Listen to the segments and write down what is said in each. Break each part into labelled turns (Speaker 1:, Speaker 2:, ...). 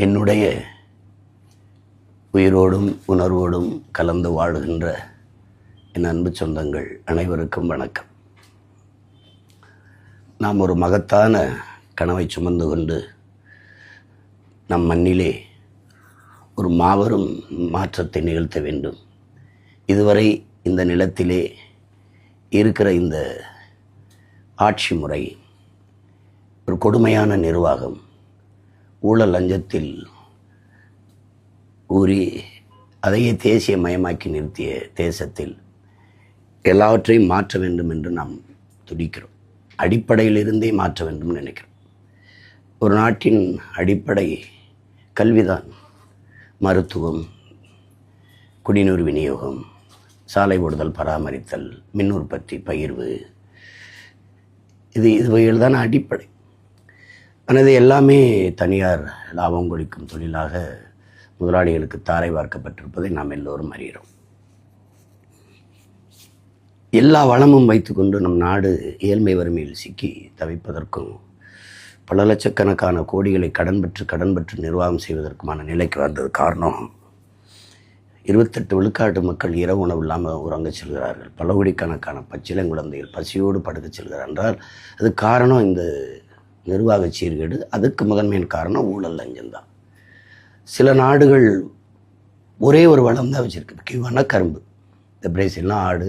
Speaker 1: என்னுடைய உயிரோடும் உணர்வோடும் கலந்து வாழுகின்ற என் அன்பு சொந்தங்கள் அனைவருக்கும் வணக்கம். நாம் ஒரு மகத்தான கனவை சுமந்து கொண்டு நம் மண்ணிலே ஒரு மாபெரும் மாற்றத்தை நிகழ்த்த வேண்டும். இதுவரை இந்த நிலத்திலே இருக்கிற இந்த ஆட்சி முறை ஒரு கொடுமையான நிர்வாகம், ஊழல் லஞ்சத்தில் ஊறி அதையே தேசிய மயமாக்கி நிறுத்திய தேசத்தில் எல்லாவற்றையும் மாற்ற வேண்டும் என்று நாம் துடிக்கிறோம். அடிப்படையிலிருந்தே மாற்ற வேண்டும் நினைக்கிறோம். ஒரு நாட்டின் அடிப்படை கல்விதான். மருத்துவம், குடிநீர் விநியோகம், சாலை ஓடுதல், பராமரித்தல், மின் உற்பத்தி, பகிர்வு, இவைகள் தான் அடிப்படை. ஆனால் இது எல்லாமே தனியார் லாபம் கொளிக்கும் தொழிலாக முதலாளிகளுக்கு தாரை வார்க்கப்பட்டிருப்பதை நாம் எல்லோரும் அறிகிறோம். எல்லா வளமும் வைத்துக்கொண்டு நம் நாடு ஏழ்மை வறுமையில் சிக்கி தவிப்பதற்கும் பல லட்சக்கணக்கான கோடிகளை கடன் பெற்று நிர்வாகம் செய்வதற்குமான நிலைக்கு வந்தது காரணம் 28 விழுக்காட்டு மக்கள் இரவு உணவு இல்லாமல் உறங்க செல்கிறார்கள். பல கோடிக்கணக்கான பச்சிளங்குழந்தைகள் பசியோடு படுக்க செல்கிறார் என்றால் அது காரணம் இந்த நிர்வாக சீர்கேடு. அதுக்கு முதன்மையான காரணம் ஊழல் லஞ்சம்தான். சில நாடுகள் ஒரே ஒரு வளம் தான் வச்சுருக்கு, முக்கியமான கரும்பு. இந்த பிரேசில்லாம் ஆடு,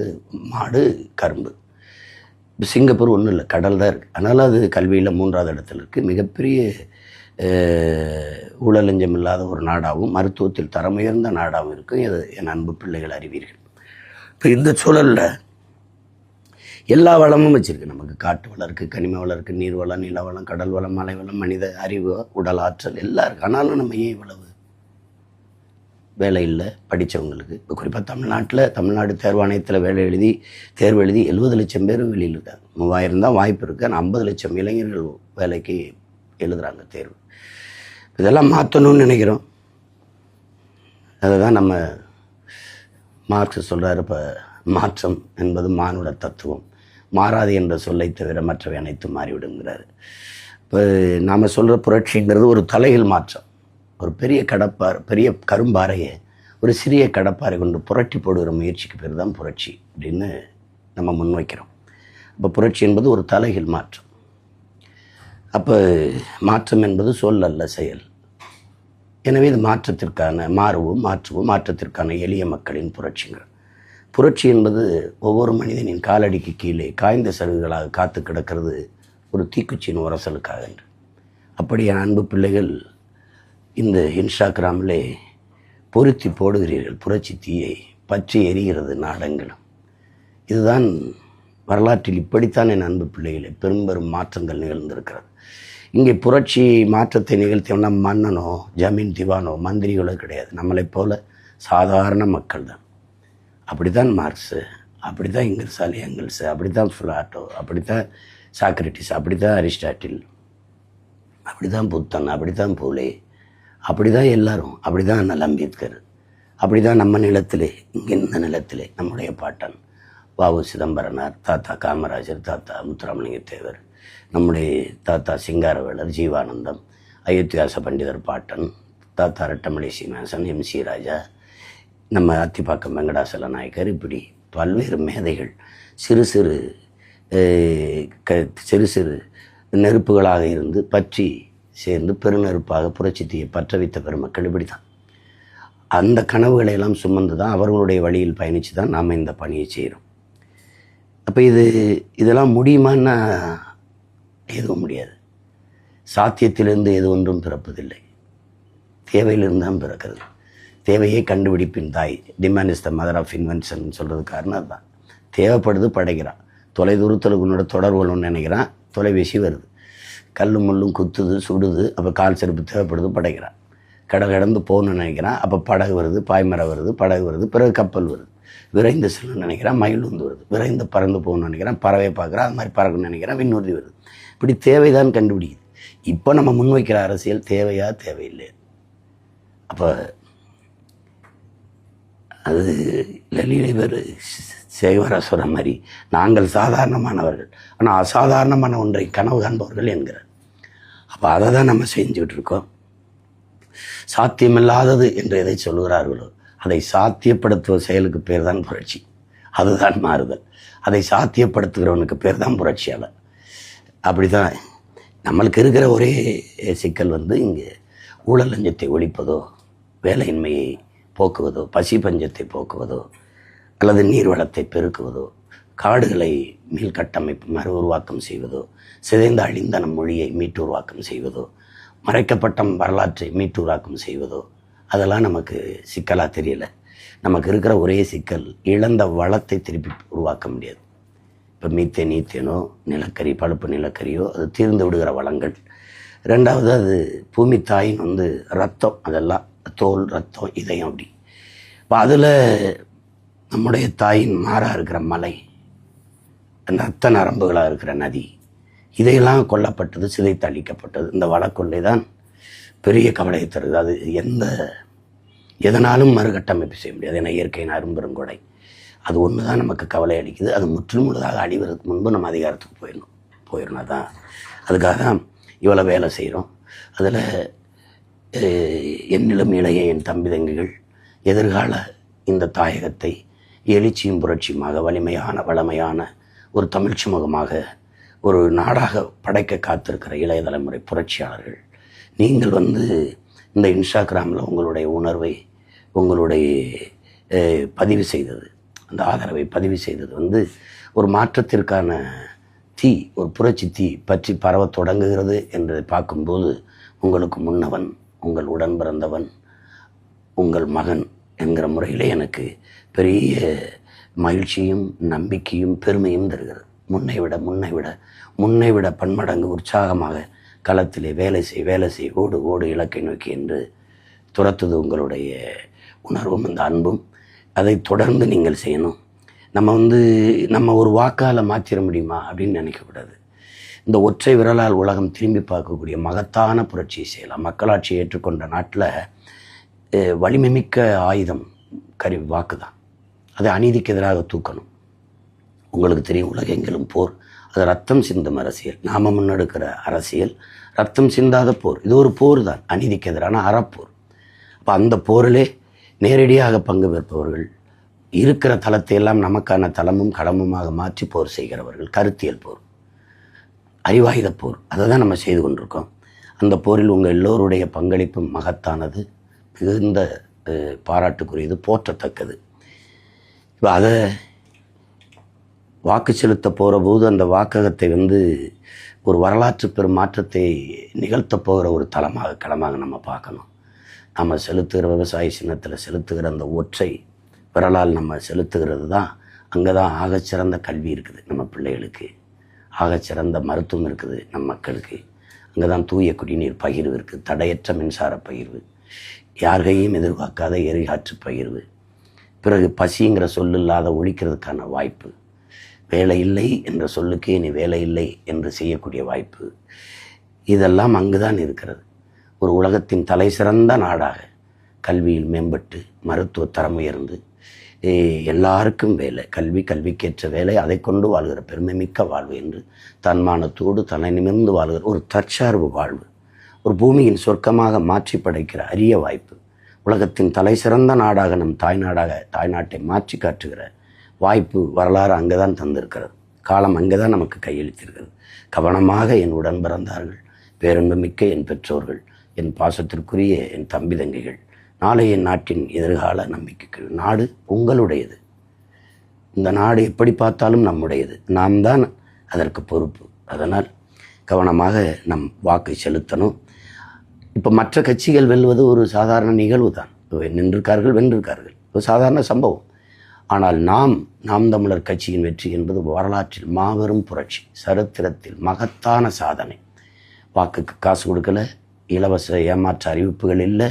Speaker 1: மாடு, கரும்பு. இப்போ சிங்கப்பூர் ஒன்றும் இல்லை, கடல் தான் இருக்குது. அதனால் அது கல்வியில் 3வது இடத்துல இருக்குது. மிகப்பெரிய ஊழல் லஞ்சம் இல்லாத ஒரு நாடாகவும் மருத்துவத்தில் தரமுயர்ந்த நாடாகவும் இருக்கும். இது என் அன்பு பிள்ளைகள் அறிவீர்கள். இப்போ இந்த சூழலில் எல்லா வளமும் வச்சுருக்கு. நமக்கு காட்டு வளம் இருக்குது, கனிம வளம் இருக்குது, நீர் வளம், நில வளம், கடல் வளம், மலை வளம், மனித அறிவு, உடல் ஆற்றல் எல்லாம் இருக்குது. ஆனாலும் நம்ம ஏன் இவ்வளவு வேலை இல்லை படித்தவங்களுக்கு? இப்போ குறிப்பாக தமிழ்நாடு தேர்வாணையத்தில் தேர்வு எழுதி 70 லட்சம் பேர் வெளியில் இருக்காங்க. 3000 தான் வாய்ப்பு இருக்குது. ஆனால் 50 லட்சம் இளைஞர்கள் வேலைக்கு எழுதுகிறாங்க தேர்வு. இதெல்லாம் மாற்றணும்னு நினைக்கிறோம். அதை தான் நம்ம மார்க்ஸ் சொல்கிறார். இப்போ மாற்றம் என்பது மானுட தத்துவம், மாறாது என்ற சொல்லை தவிர மற்றவை அனைத்தும் மாறிவிடுங்கிறார். இப்போ நாம் சொல்கிற புரட்சிங்கிறது ஒரு தலைகள் மாற்றம். ஒரு பெரிய கரும்பாறையை ஒரு சிறிய கடப்பாறை கொண்டு புரட்டி போடுகிற முயற்சிக்கு பேர் தான் புரட்சி அப்படின்னு நம்ம முன்வைக்கிறோம். அப்போ புரட்சி என்பது ஒரு தலைகள் மாற்றம். அப்போ மாற்றம் என்பது சொல் அல்ல, செயல். எனவே இது மாற்றத்திற்கான எளிய மக்களின் புரட்சிகள். புரட்சி என்பது ஒவ்வொரு மனிதனின் காலடிக்கு கீழே காய்ந்த சருகுகளாக காத்து கிடக்கிறது ஒரு தீக்குச்சியின் உரசலுக்காக என்று. அப்படி என் அன்பு பிள்ளைகள் இந்த இன்ஸ்டாகிராமிலே பொருத்தி போடுகிறீர்கள். புரட்சி தீயை பற்றி எரிகிறது நாடெங்கிலும். இதுதான் வரலாற்றில் இப்படித்தான் என் அன்பு பிள்ளைகளே பெரும்பெரும் மாற்றங்கள் நிகழ்ந்திருக்கிறது. இங்கே புரட்சி மாற்றத்தை நிகழ்த்தியோம்னா மன்னனோ ஜமீன் திவானோ மந்திரிகளோ கிடையாது. நம்மளைப் போல சாதாரண மக்கள் தான். அப்படி தான் மார்க்ஸு, அப்படி தான் எங்கெல்ஸு, அப்படி தான் பிளாட்டோ, அப்படி தான் சாக்ரட்டிஸ், அப்படி தான் அரிஸ்டாட்டில், அப்படி தான் புத்தன், அப்படி தான் பூலே, அப்படி தான் எல்லாரும், அப்படி தான் அண்ணல் அம்பேத்கர், அப்படி தான் நம்ம நிலத்திலே, இங்கே இந்த நிலத்திலே நம்முடைய பாட்டன் வ.உ. சிதம்பரனார், தாத்தா காமராஜர், தாத்தா முத்துராமலிங்க தேவர், நம்முடைய தாத்தா சிங்காரவேலர், ஜீவானந்தம், அயோத்தியாச பண்டிதர் பாட்டன், தாத்தா ரெட்டமலை சீனிவாசன், எம்.சி. ராஜா, நம்ம அத்திப்பாக்கம் வெங்கடாசல நாயக்கர், இப்படி பல்வேறு மேதைகள் சிறு சிறு நெருப்புகளாக இருந்து பற்றி சேர்ந்து பெருநெருப்பாக புரட்சி தீயை பற்ற வைத்த பெருமக்கள் இப்படி தான். அந்த கனவுகளை எல்லாம் சுமந்து தான் அவர்களுடைய வழியில் பயணித்து தான் நாம் இந்த பணியை செய்கிறோம். அப்போ இதெல்லாம் முடியுமான்னா எதுவும் முடியாது. சாத்தியத்திலிருந்து எது ஒன்றும் பிறப்பதில்லை, தேவையிலிருந்து தான் பிறக்கிறது. தேவையே கண்டுபிடிப்பின் தாய். Demand is the mother of invention சொல்கிறது காரணம் அதுதான். தேவைப்படுது, படைக்கிறான். தொலைதூரத்தில் உன்னோட தொடர்பு கொள்ளணும்னு நினைக்கிறான், தொலைபேசி வருது. கல்லும் முள்ளும் குத்துது, சுடுது, அப்போ கால் செருப்பு தேவைப்படுது, படைக்கிறான். கடல் கடந்து போகணும்னு நினைக்கிறான், அப்போ படகு வருது, பாய்மரம் வருது, படகு வருது, பிறகு கப்பல் வருது. விரைந்து செல்லணும்னு நினைக்கிறான், மயில் வந்து வருது. விரைந்து பறந்து போகணும்னு நினைக்கிறான், பறவை பார்க்குறான், அது மாதிரி பறக்கணும்னு நினைக்கிறான், விண்ணுறுதி வருது. இப்படி தேவைதான் கண்டுபிடிக்குது. இப்போ நம்ம முன்வைக்கிற அரசியல் தேவையா தேவையில்லை. அப்போ அது லலிதர் சேவரா சொல்கிற மாதிரி நாங்கள் சாதாரணமானவர்கள், ஆனால் அசாதாரணமான ஒன்றை கனவு காண்பவர்கள் என்கிறார். அப்போ அதை தான் நம்ம செஞ்சுக்கிட்டு இருக்கோம். சாத்தியமில்லாதது என்று எதை சொல்கிறார்களோ அதை சாத்தியப்படுத்துவ செயலுக்கு பேர் தான் புரட்சி. அதுதான் மாறுதல். அதை சாத்தியப்படுத்துகிறவனுக்கு பேர் தான் புரட்சியாளர். அப்படி தான் நம்மளுக்கு இருக்கிற ஒரே சிக்கல் இங்கே ஊழல் லஞ்சத்தை ஒழிப்பதோ, வேலையின்மையை போக்குவதோ, பசி பஞ்சத்தை போக்குவதோ, அல்லது நீர்வளத்தை பெருக்குவதோ, காடுகளை மீள்கட்டமைப்பு மறு உருவாக்கம் செய்வதோ, சிதைந்த அழிந்த நம் மொழியை மீட்டுருவாக்கம் செய்வதோ, மறைக்கப்பட்ட வரலாற்றை மீட்டுருவாக்கம் செய்வதோ, அதெல்லாம் நமக்கு சிக்கலாக தெரியல. நமக்கு இருக்கிற ஒரே சிக்கல் இழந்த வளத்தை திருப்பி உருவாக்க முடியாது. இப்போ மீத்தேன், ஈத்தேனோ, நிலக்கரி, பழுப்பு நிலக்கரியோ அது தீர்ந்து விடுகிற வளங்கள். ரெண்டாவது அது பூமி தாயின் ரத்தம், அதெல்லாம் தோல், ரத்தம், இதயம். அப்படி இப்போ அதில் நம்முடைய தாயின் மாறாக இருக்கிற மலை, ரத்த நரம்புகளாக இருக்கிற நதி, இதையெல்லாம் கொல்லப்பட்டது, சிதைத்து அழிக்கப்பட்டது. இந்த வளக்கொள்ளை தான் பெரிய கவலையை தருது. அது எதனாலும் மறுகட்டமைப்பு செய்ய முடியாது. ஏன்னா இயற்கையின் அரும்பெருங்கொடை. அது ஒன்று தான் நமக்கு கவலை அளிக்குது. அது முற்றுமுழுதாக அழிவதற்கு முன்பு நம்ம அதிகாரத்துக்கு போயிடணும். அதான் அதுக்காக தான் இவ்வளோ வேலை செய்கிறோம். அதில் என்னிலும் இளைய என் தம்பி தங்கிகள் எதிர்கால இந்த தாயகத்தை எழுச்சியும் புரட்சியுமாக, வலிமையான ஒரு தமிழ் சமூகமாக, ஒரு நாடாக படைக்க காத்திருக்கிற இளைய தலைமுறை புரட்சியாளர்கள், நீங்கள் இந்த இன்ஸ்டாகிராமில் உங்களுடைய உணர்வை, உங்களுடைய பதிவு செய்தது, அந்த ஆதரவை பதிவு செய்தது ஒரு மாற்றத்திற்கான தீ, ஒரு புரட்சி தீ பற்றி பரவ தொடங்குகிறது என்பதை பார்க்கும்போது, உங்களுக்கு முன்னவன், உங்கள் உடன் பிறந்தவன், உங்கள் மகன் என்கிற முறையிலே எனக்கு பெரிய மகிழ்ச்சியும் நம்பிக்கையும் பெருமையும் தருகிறது. முன்னை விட பன்மடங்கு உற்சாகமாக களத்திலே வேலை செய், ஓடு இலக்கை நோக்கி என்று துரத்துது உங்களுடைய உணர்வும் அந்த அன்பும். அதை தொடர்ந்து நீங்கள் செய்யணும். நம்ம ஒரு வாக்கால் மாற்றிட முடியுமா அப்படின்னு நினைக்கக்கூடாது. இந்த ஒற்றை விரலால் உலகம் திரும்பி பார்க்கக்கூடிய மகத்தான புரட்சியை செய்யலாம். மக்களாட்சியை ஏற்றுக்கொண்ட நாட்டில் வலிமைமிக்க ஆயுதம் வாக்கு தான். அதை அநீதிக்கு எதிராக தூக்கணும். உங்களுக்கு தெரியும், உலகெங்கிலும் போர், அது ரத்தம் சிந்தும் அரசியல். நாம் முன்னெடுக்கிற அரசியல் ரத்தம் சிந்தாத போர். இது ஒரு போர் தான், அநீதிக்கு எதிரான அறப்போர். அப்போ அந்த போரிலே நேரடியாக பங்கு பெறுபவர்கள், இருக்கிற தளத்தை எல்லாம் நமக்கான தளமும் கடமுமாக மாற்றி போர் செய்கிறவர்கள், கருத்தியல் போர், அறிவாயுத போர், அதை தான் நம்ம செய்து கொண்டிருக்கோம். அந்த போரில் உங்கள் எல்லோருடைய பங்களிப்பும் மகத்தானது, மிகுந்த பாராட்டுக்குரியது, போற்றத்தக்கது. இப்போ அதை வாக்கு செலுத்த போகிற போது அந்த வாக்ககத்தை ஒரு வரலாற்று பெரும் மாற்றத்தை நிகழ்த்தப் போகிற ஒரு களமாக நம்ம பார்க்கணும். நம்ம செலுத்துகிற விவசாய சின்னத்தில் செலுத்துகிற அந்த ஒற்றை விரலால் நம்ம செலுத்துகிறது தான், அங்கே தான் ஆகச்சிறந்த கல்வி இருக்குது நம்ம பிள்ளைகளுக்கு, ஆகச்சிறந்த மருத்துவம் இருக்குது நம் மக்களுக்கு. அங்கே தான் தூய குடிநீர் பகிர்வு இருக்குது, தடையற்ற மின்சார பகிர்வு, யார்கையும் எதிர்பார்க்காத எரிகாற்று பகிர்வு, பிறகு பசிங்கிற சொல் இல்லாத ஒழிக்கிறதுக்கான வாய்ப்பு, வேலை இல்லை என்ற சொல்லுக்கே நீ வேலை இல்லை என்று செய்யக்கூடிய வாய்ப்பு, இதெல்லாம் அங்கு தான் இருக்கிறது. ஒரு உலகத்தின் தலை சிறந்த நாடாக கல்வியில் மேம்பட்டு, மருத்துவ தரம் உயர்ந்து, எல்லாருக்கும் வேலை, கல்விக்கேற்ற வேலை, அதை கொண்டு வாழ்கிற பெருமை மிக்க வாழ்வு என்று தன்மானத்தோடு தலை நிமிர்ந்து வாழ்கிற ஒரு தற்சார்பு வாழ்வு, ஒரு பூமியின் சொர்க்கமாக மாற்றி படைக்கிற அரிய வாய்ப்பு, உலகத்தின் தலை சிறந்த நாடாக நம் தாய்நாட்டை மாற்றி காட்டுகிற வாய்ப்பு, வரலாறு அங்கே தான் தந்திருக்கிறது. காலம் அங்கே தான் நமக்கு கையளித்திருக்கிறது. கவனமாக என் உடன் பிறந்தார்கள், பேரன்புமிக்க என் பெற்றோர்கள், என் பாசத்திற்குரிய என் தம்பி தங்கைகள், நாளை என் நாட்டின் எதிர்கால நம்பிக்கைக்கு. நாடு உங்களுடையது. இந்த நாடு எப்படி பார்த்தாலும் நம்முடையது. நாம் தான் அதற்கு பொறுப்பு. அதனால் கவனமாக நம் வாக்கை செலுத்தணும். இப்போ மற்ற கட்சிகள் வெல்வது ஒரு சாதாரண நிகழ்வு தான். வென்றிருக்கார்கள். ஒரு சாதாரண சம்பவம். ஆனால் நாம் தமிழர் கட்சியின் வெற்றி என்பது வரலாற்றில் மாபெரும் புரட்சி, சரித்திரத்தில் மகத்தான சாதனை. வாக்குக்கு காசு கொடுக்கல, இலவச ஏமாற்ற அறிவிப்புகள் இல்லை,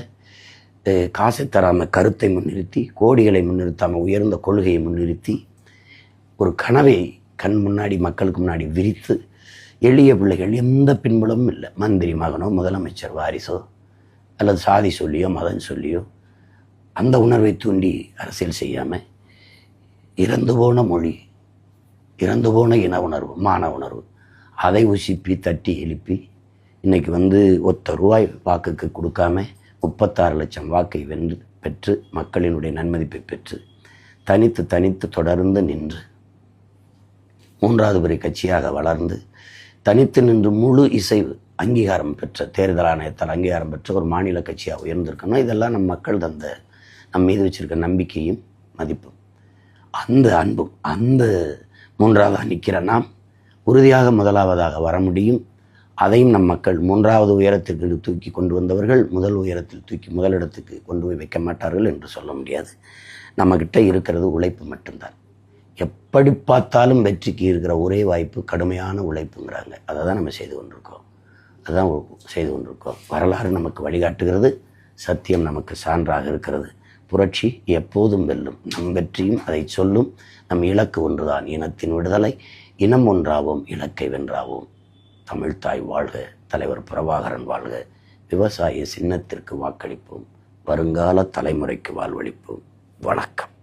Speaker 1: காசை தராமல் கருத்தை முன்னிறுத்தி, கோடிகளை முன்னிறுத்தாமல் உயர்ந்த கொள்கையை முன்னிறுத்தி, ஒரு கனவை கண் முன்னாடி மக்களுக்கு முன்னாடி விரித்து, எளிய பிள்ளைகள், எந்த பின்புலமும் இல்லை, மந்திரி மகனோ முதலமைச்சர் வாரிசோ அல்லது சாதி சொல்லியோ மதம் சொல்லியோ அந்த உணர்வை தூண்டி அரசியல் செய்யாமல், இறந்து போன மொழி, இறந்து போன இன உணர்வு, மான உணர்வு, அதை உசிப்பி தட்டி எழுப்பி இன்றைக்கி ₹1 வாக்குக்கு கொடுக்காம 36 லட்சம் வாக்கை பெற்று மக்களினுடைய நன்மதிப்பை பெற்று தனித்து தொடர்ந்து நின்று 3வது பெரிய கட்சியாக வளர்ந்து தனித்து நின்று முழு இசைவு அங்கீகாரம் பெற்ற தேர்தல் ஆணையத்தால் அங்கீகாரம் பெற்ற ஒரு மாநில கட்சியாக உயர்ந்திருக்கணும். இதெல்லாம் நம் மக்கள் நம் மீது வச்சிருக்க நம்பிக்கையும் மதிப்பும் அந்த அன்பும் அந்த 3வது நிற்கிற நாம் உறுதியாக 1வதாக வர முடியும். அதையும் நம் மக்கள் 3வது உயரத்திற்கு தூக்கி கொண்டு வந்தவர்கள் முதலிடத்துக்கு கொண்டு போய் வைக்க மாட்டார்கள் என்று சொல்ல முடியாது. நம்மக்கிட்ட இருக்கிறது உழைப்பு மட்டும்தான். எப்படி பார்த்தாலும் வெற்றிக்கு இருக்கிற ஒரே வாய்ப்பு கடுமையான உழைப்புங்கிறாங்க. அதை தான் நம்ம செய்து கொண்டிருக்கோம். வரலாறு நமக்கு வழிகாட்டுகிறது, சத்தியம் நமக்கு சான்றாக இருக்கிறது. புரட்சி எப்போதும் வெல்லும். நம் வெற்றியும் அதை சொல்லும். நம் இலக்கு ஒன்றுதான், இனத்தின் விடுதலை. இனம் ஒன்றாவோம், இலக்கை வென்றாவோம். தமிழ்த்தாய் வாழ்க, தலைவர் பிரபாகரன் வாழ்க. விவசாய சின்னத்திற்கு வாக்களிப்போம், வருங்கால தலைமுறைக்கு வாழ்வளிப்போம். வணக்கம்.